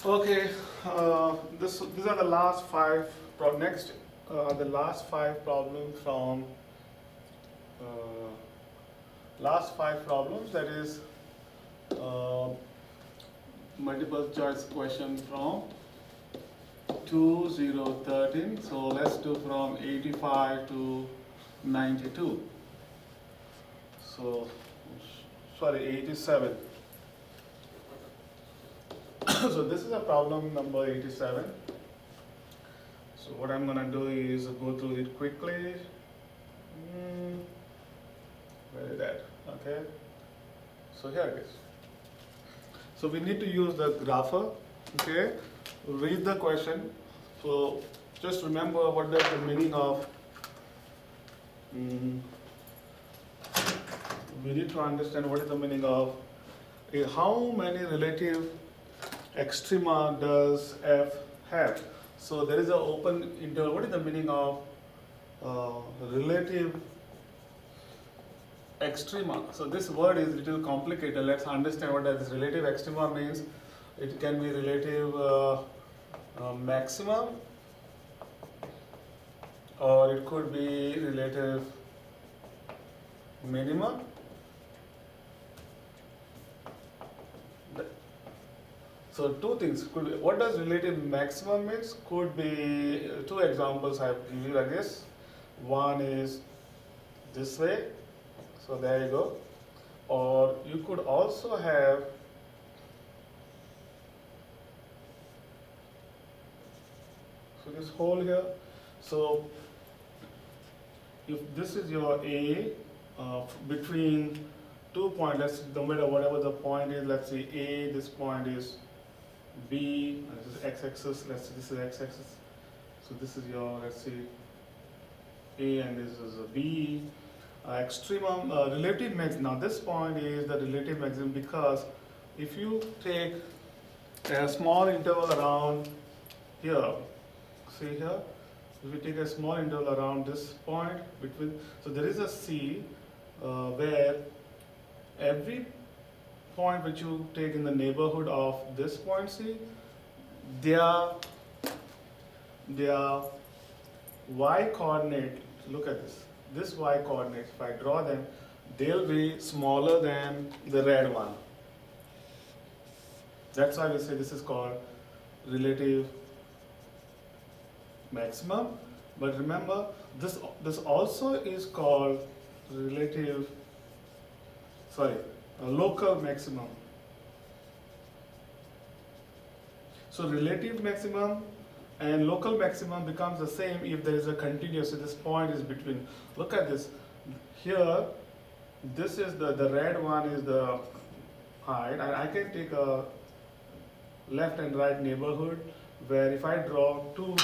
Okay, these are the last five. Next, the last five problems from uh, last five problems. That is uh, multiple choice question from 2013. So let's do from 85 to 92. So sorry, 87. So this is a problem number 87. So what I'm gonna do is go through it quickly. Where is that? Okay. So here it is. So we need to use the grapher. Okay. Read the question. So just remember what is the meaning of. We need to understand what is the meaning of how many relative extrema does F have? So there is an open interval. What is the meaning of relative extrema? So this word is a little complicated. Let's understand what this relative extrema means. It can be relative maximum, or it could be relative minimum. So two things could be, what does relative maximum means? Could be two examples I have given you like this. One is this way, so there you go. Or you could also have this hole here. So if this is your A between 2 points, let's no matter whatever the point is, let's say A, this point is B, and this is x-axis, let's say this is x-axis. So this is your, let's see, A and this is a B. Extremum, relative maximum. Now this point is the relative maximum because if you take a small interval around here, see here, if we take a small interval around this point between, so there is a C where every point which you take in the neighborhood of this point C, their y coordinate, look at this y coordinate, if I draw them, they'll be smaller than the red one. That's why we say this is called relative maximum. But remember, this also is called relative, local maximum. So relative maximum and local maximum becomes the same if there is a continuous, so this point is between. Look at this. Here, this is the red one is the height, and I can take a left and right neighborhood where if I draw two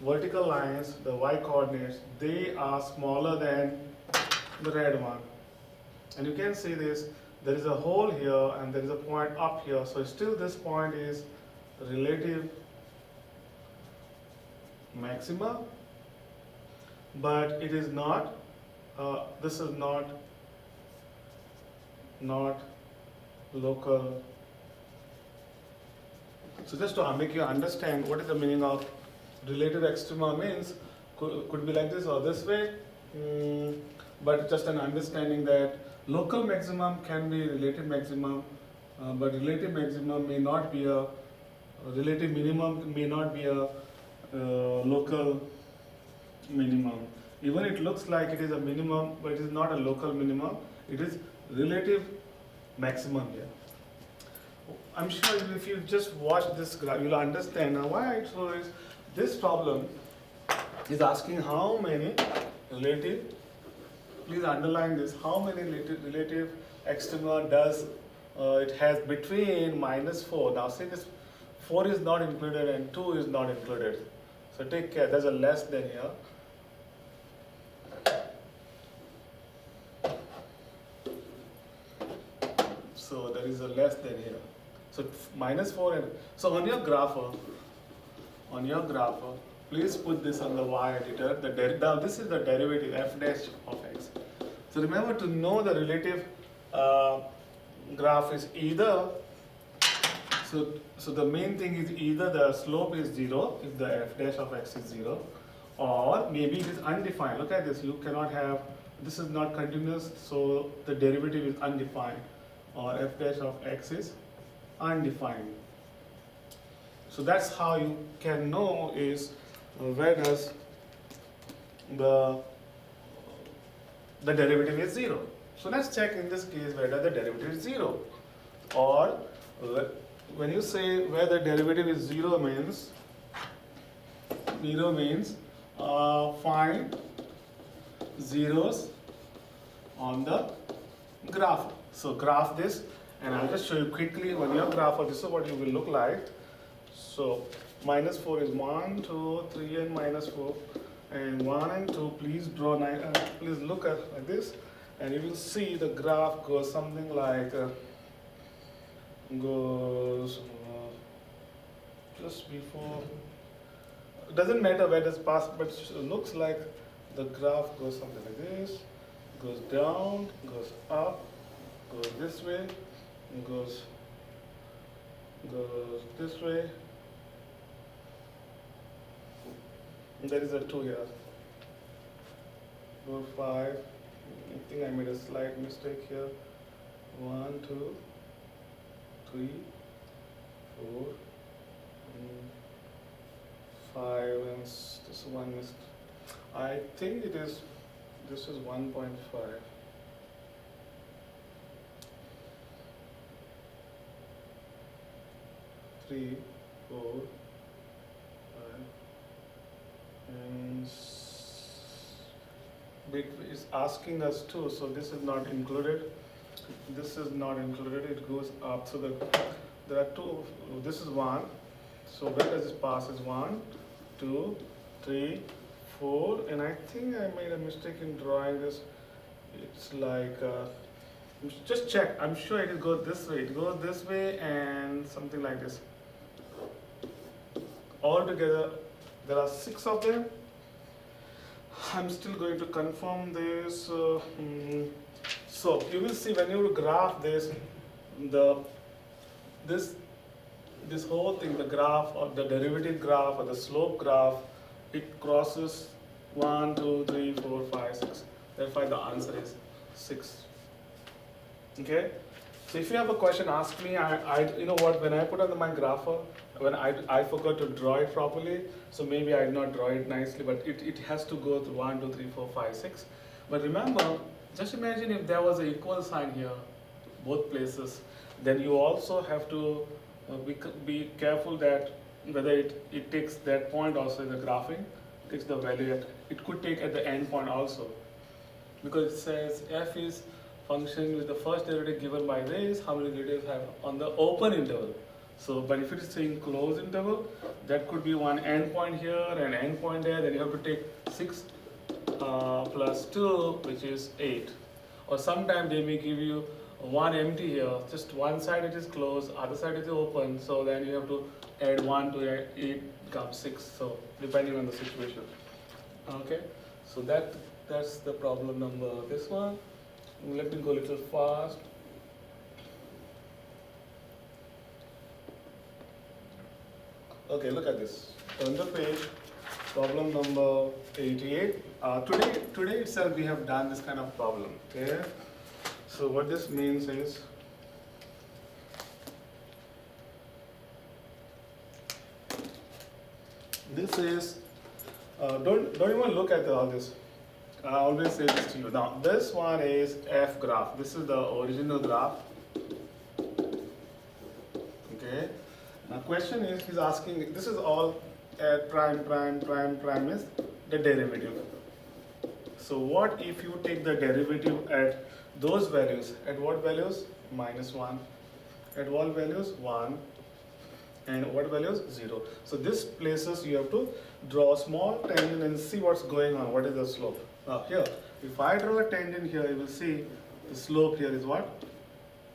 vertical lines, the y coordinates, they are smaller than the red one. And you can see this, there is a hole here and there is a point up here. So still this point is relative maxima, but it is not, this is not local. So just to make you understand what is the meaning of relative extrema means, could be like this or this way, but just an understanding that local maximum can be relative maximum, but relative maximum may not be a relative minimum, may not be a local minimum. Even it looks like it is a minimum, but it is not a local minimum. It is relative maximum here. I'm sure if you just watch this graph, you'll understand now why it shows. This problem is asking how many relative, please underline this, how many relative extrema does it has between -4. Now see this 4 is not included and 2 is not included. So take care, there's a less than here. So there is a less than here. So -4 and, so on your grapher, please put this on the y editor. Now this is the derivative f dash of x. So remember to know the relative graph is either So the main thing is either the slope is 0 if the f dash of x is 0, or maybe it is undefined. Look at this, you cannot have, this is not continuous, so the derivative is undefined, or f dash of x is undefined. So that's how you can know is where does the derivative is 0. So let's check in this case whether the derivative is 0, or when you say where the derivative is 0 means find zeros on the graph. So graph this, and I'll just show you quickly when you graph this is what it will look like. So -4 is 1, 2, 3 and -4, and 1 and 2. Please draw please look at like this, and you will see the graph goes something like just before. It doesn't matter where this pass, but it looks like the graph goes something like this, goes down, goes up, goes this way, and goes this way. And there is a 2 here. 4, 5. I think I made a slight mistake here. 1, 2, 3, 4, and 5, and this one is, I think it is, this is 1.5. Three, 4, 5, and it's asking us to, so this is not included. This is not included, it goes up. So there are 2, this is 1. So where does this pass? Is 1, 2, 3, 4, and I think I made a mistake in drawing this. It's like, just check, I'm sure it goes this way. It goes this way and something like this. Altogether, there are 6 of them. I'm still going to confirm this. So you will see when you graph this, this whole thing, the graph or the derivative graph or the slope graph, it crosses 1, 2, 3, 4, 5, 6. Therefore, the answer is 6. Okay. So if you have a question, ask me. You know what? When I put on my grapher, when I forgot to draw it properly, so maybe I did not draw it nicely, but it has to go through 1, 2, 3, 4, 5, 6. But remember, just imagine if there was an equal sign here, both places, then you also have to be careful that whether it takes that point also in the graphing, takes the value it could take at the end point also, because it says f is function with the first derivative given by this, how many derivatives have on the open interval. So, but if it is saying closed interval, that could be one end point here and end point there, then you have to take 6 plus 2, which is 8. Or sometimes they may give you one empty here, just one side it is closed, other side is open, so then you have to add 1 to 8 becomes 6, so depending on the situation. Okay, so that's the problem number, this one. Let me go a little fast. Okay, look at this. Turn the page. Problem number 88. Today itself we have done this kind of problem. Okay. So what this means is, this is don't even look at all this. I always say this to you. Now this one is F graph. This is the original graph. Okay. Now question is, he's asking, this is all at prime is the derivative. So what if you take the derivative at those values? At what values? -1. At what values? 1. And what values? 0. So this places you have to draw a small tangent and see what's going on. What is the slope? Now here, if I draw a tangent here, you will see the slope here is what?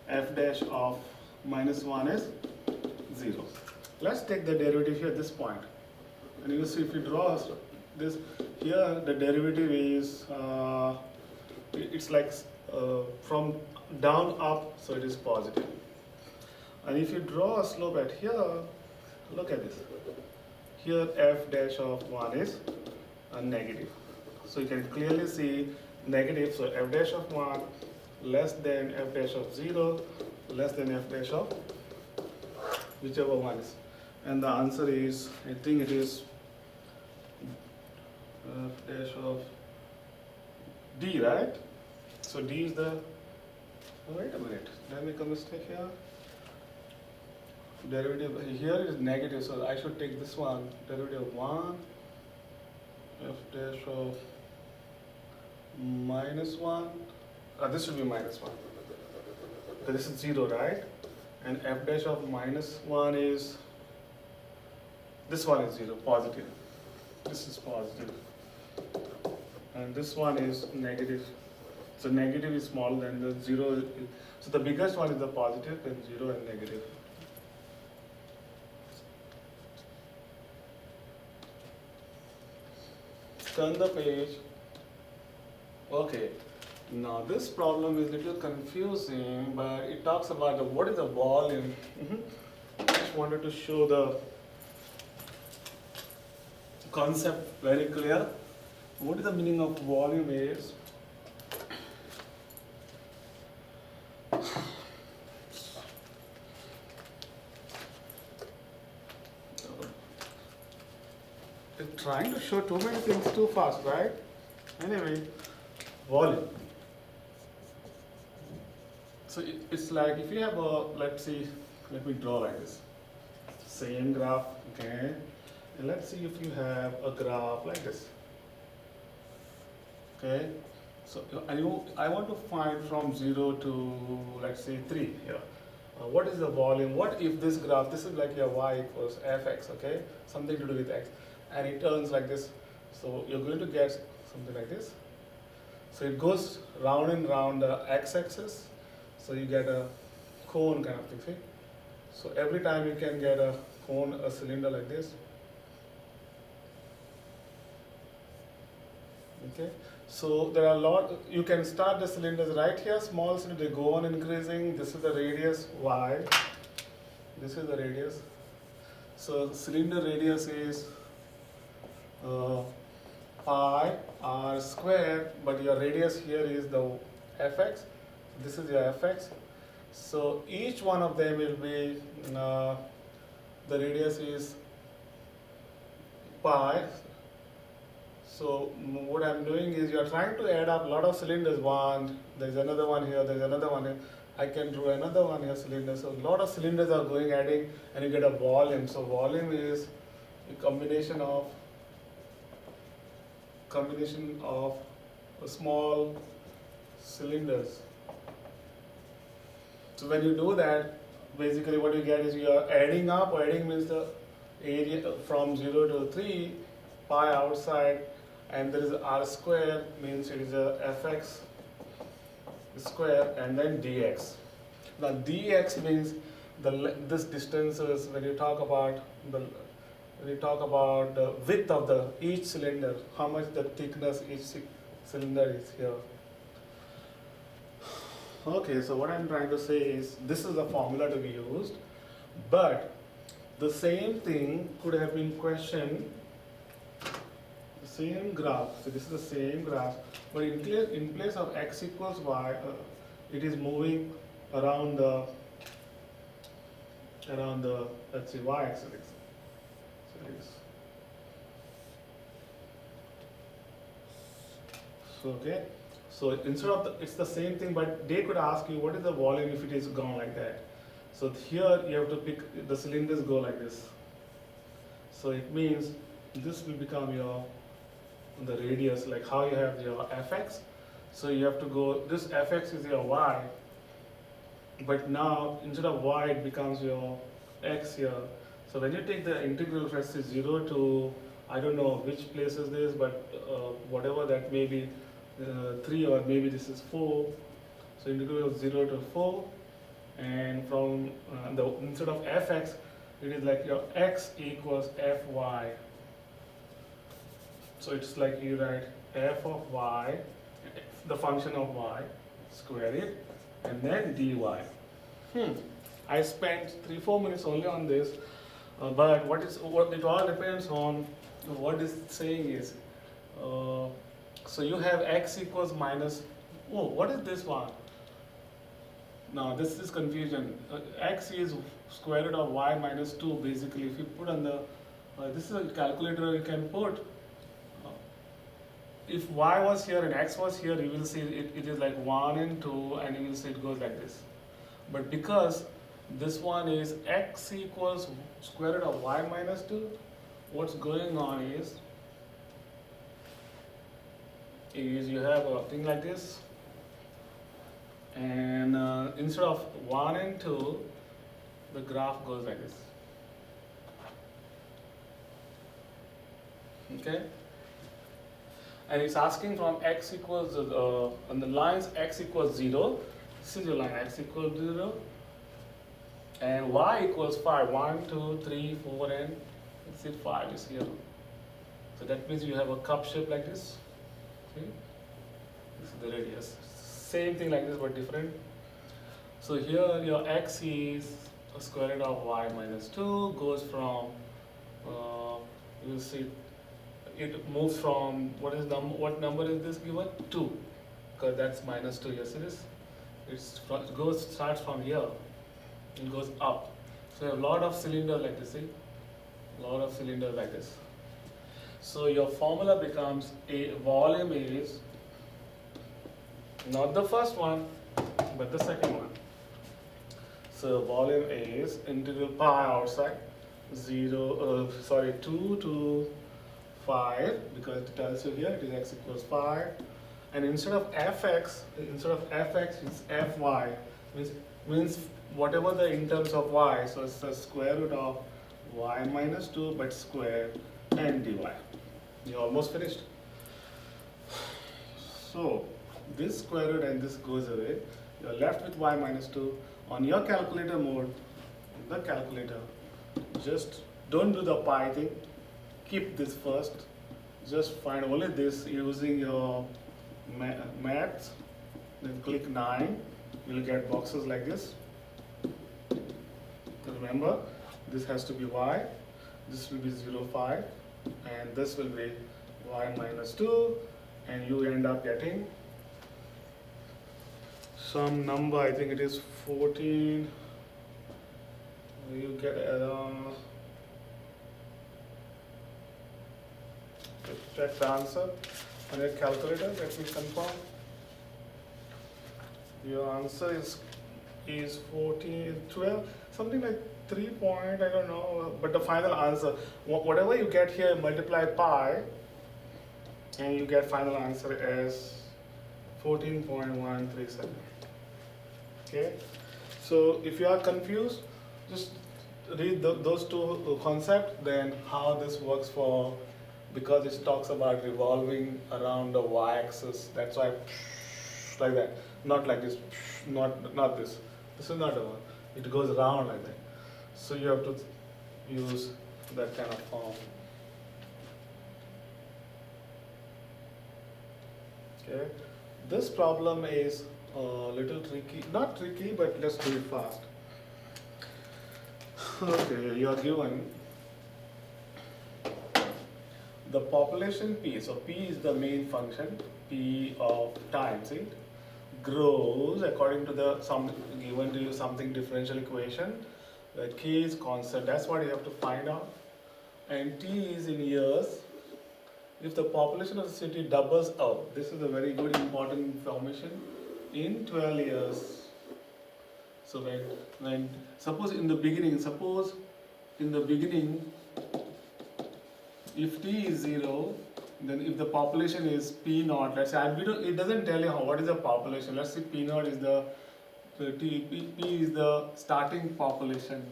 F dash of -1 is 0. Let's take the derivative here at this point. And you will see if you draw this here, the derivative is, it's like from down up, so it is positive. And if you draw a slope at here, look at this. Here f dash of 1 is a negative. So you can clearly see negative, so f dash of 1 less than f dash of 0 less than f dash of whichever one is. And the answer is, I think it is f dash of D, right? So D is the, oh, wait a minute, did I make a mistake here? Derivative here is negative, so I should take this one, derivative of 1, f dash of minus 1, this should be minus 1, so this is 0, right? And f dash of minus 1 is, this one is 0, positive, this is positive, and this one is negative. So negative is smaller than the 0, so the biggest one is the positive, then 0 and negative. Turn the page. Okay, now this problem is a little confusing, but it talks about what is the volume. Just wanted to show the concept very clear. What is the meaning of volume is? It's trying to show too many things too fast, right? Anyway, volume. So it's like if you have a, let's see, let me draw like this. Same graph, okay? And let's see if you have a graph like this. Okay? So I want to find from 0 to, let's say, 3 here. What is the volume? What if this graph, this is like your y equals fx, okay? Something to do with x. And it turns like this. So you're going to get something like this. So it goes round and round the x-axis. So you get a cone kind of thing, see? So every time you can get a cone, a cylinder like this. Okay? So there are a lot, you can start the cylinders right here, small cylinder, they go on increasing. This is the radius y. This is the radius. So cylinder radius is pi r square, but your radius here is the fx. This is your fx. So each one of them will be, the radius is pi. So what I'm doing is you're trying to add up a lot of cylinders. One, there's another one here, there's another one here. I can draw another one here, cylinder. So a lot of cylinders are going adding, and you get a volume. So volume is a combination of small cylinders. So when you do that, basically what you get is you are adding up. Adding means the area from 0 to 3, pi outside, and there is r square, means it is a fx square, and then dx. Now dx means this distances when you talk about the width of each cylinder, how much the thickness each cylinder is here. Okay, so what I'm trying to say is this is the formula to be used, but the same thing could have been questioned, the same graph. So this is the same graph, but in place of x equals y, it is moving around the let's say y axis. So okay, so instead of it's the same thing, but they could ask you what is the volume if it is gone like that. So here you have to pick the cylinders go like this. So it means this will become the radius, like how you have your fx. So you have to go, this fx is your y, but now instead of y it becomes your x here. So when you take the integral from 0 to, I don't know which place is this, but whatever that may be, 3 or maybe this is 4. So integral of 0 to 4, and from instead of fx, it is like your x equals fy. So it's like you write f of y, the function of y, square it, and then dy. I spent 3-4 minutes only on this, but what it all depends on what is saying is. Uh, so you have x equals minus. Oh, what is this one? Now this is confusion. X is square root of y minus 2 basically. If you put on the, this is a calculator you can put. If y was here and x was here, you will see it is like 1 and 2, and you will see it goes like this. But because this one is x equals square root of y minus 2, what's going on is you have a thing like this, and instead of 1 and 2, the graph goes like this. Okay? And it's asking from x equals, on the lines x equals 0, this is your line x equals 0, and y equals 5, 1, 2, 3, 4, and let's say 5 is here. So that means you have a cup shape like this. See? This is the radius. Same thing like this but different. So here your x is a square root of y minus 2, goes from, you will see it moves from, what number is this given? 2, because that's minus 2, yes it is. Starts from here and goes up. So you have a lot of cylinders like this, see? A lot of cylinders like this. So your formula becomes a volume is not the first one, but the second one. So volume is integral pi outside 2 to 5, because it tells you here it is x equals 5, and instead of fx it's fy, means whatever the in terms of y, so it's the square root of y minus 2 but square and dy. You're almost finished. So this square root and this goes away. You're left with y minus 2. On your calculator mode, the calculator, just don't do the pi thing. Keep this first. Just find only this using your maths. Then click 9. You'll get boxes like this. Remember, this has to be y. This will be 0, 5. And this will be y minus 2. And you end up getting some number, I think it is 14. You get check the answer on your calculator. Let me confirm. Your answer is 14, 12, something like 3 point, I don't know, but the final answer, whatever you get here, multiply pi, and you get final answer as 14.137. Okay, so if you are confused, just read those two concepts, then how this works for, because it talks about revolving around the y-axis. That's why like that, not like this, not this. This is not the one. It goes around like that. So you have to use that kind of form. Okay, this problem is a little tricky, not tricky, but let's do it fast. Okay, you are given the population p, so p is the main function, p of time, see, grows according to the given to you something differential equation, where k is constant, that's what you have to find out, and t is in years. If the population of the city doubles out, this is a very good important information, in 12 years. So when suppose in the beginning, if t is 0, then if the population is p naught, let's say, it doesn't tell you what is the population. Let's say p naught is p is the starting population.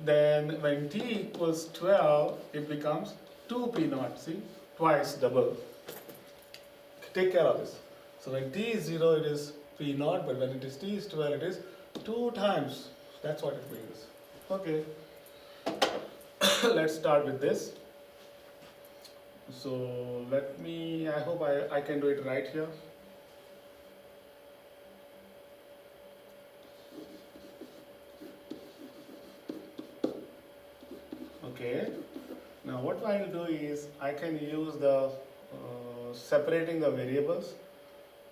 Then when t equals 12, it becomes 2p naught, see, twice, double. Take care of this. So when t is 0, it is p naught, but when t is 12, it is 2 times. That's what it means. Okay. Let's start with this. So I hope I can do it right here. Now what I will do is I can use the separating the variables.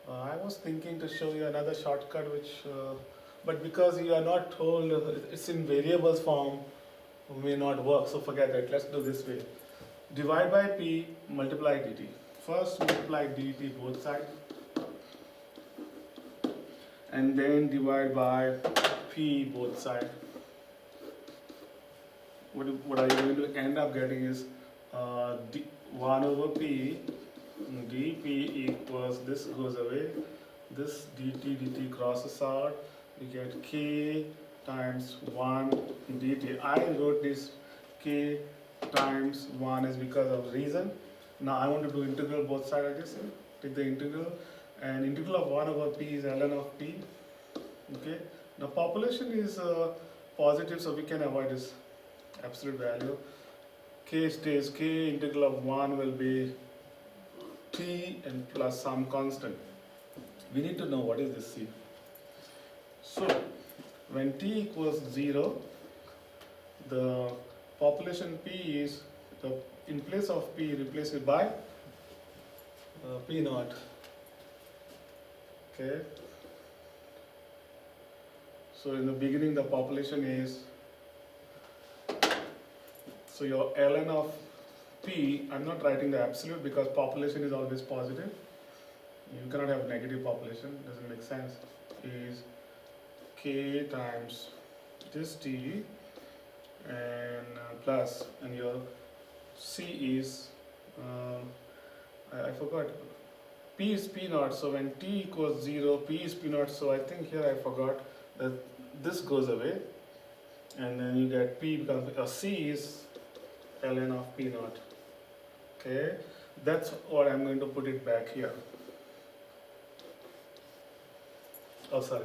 I was thinking to show you another shortcut which, but because you are not told it's in variables form, may not work, so forget that. Let's do this way. Divide by p, multiply dt. First multiply dt both sides, and then divide by p both sides. What are you going to end up getting is 1 over p dp equals, this goes away, this dt crosses out, you get k times 1 dt. I wrote this k times 1 is because of reason. Now I want to do integral both sides of this. Take the integral, and integral of 1 over p is ln of p. Okay. Now population is positive, so we can avoid this absolute value. K stays k, integral of 1 will be t and plus some constant. We need to know what is this c. So when t equals 0, the population p is, in place of p, replace it by p naught. Okay. So in the beginning the population is, so your ln of p, I'm not writing the absolute because population is always positive. You cannot have negative population, doesn't make sense. Is k times this t and plus, and your c is, I forgot, p is p naught, so when t equals 0, p is p naught, so I think here I forgot that this goes away, and then you get p becomes, c is ln of p naught. Okay, that's what I'm going to put it back here. Oh, sorry.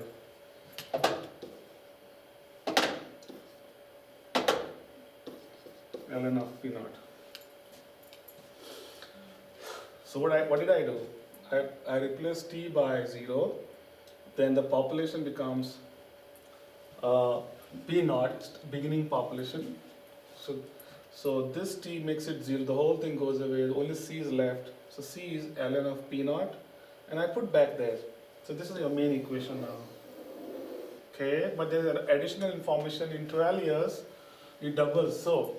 Ln of p naught. So what did I do? I replaced t by 0, then the population becomes p naught, beginning population. So this t makes it 0, the whole thing goes away, only c is left. So c is ln of p naught, and I put back there. So this is your main equation now. Okay, but there's an additional information. In 12 years, it doubles. So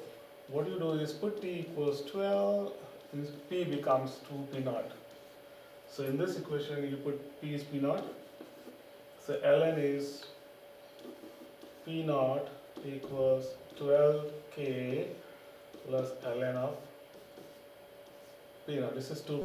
what you do is put t equals 12, and p becomes 2p naught. So in this equation, you put p is p naught. So ln is p naught equals 12k plus ln of p naught. This is 2.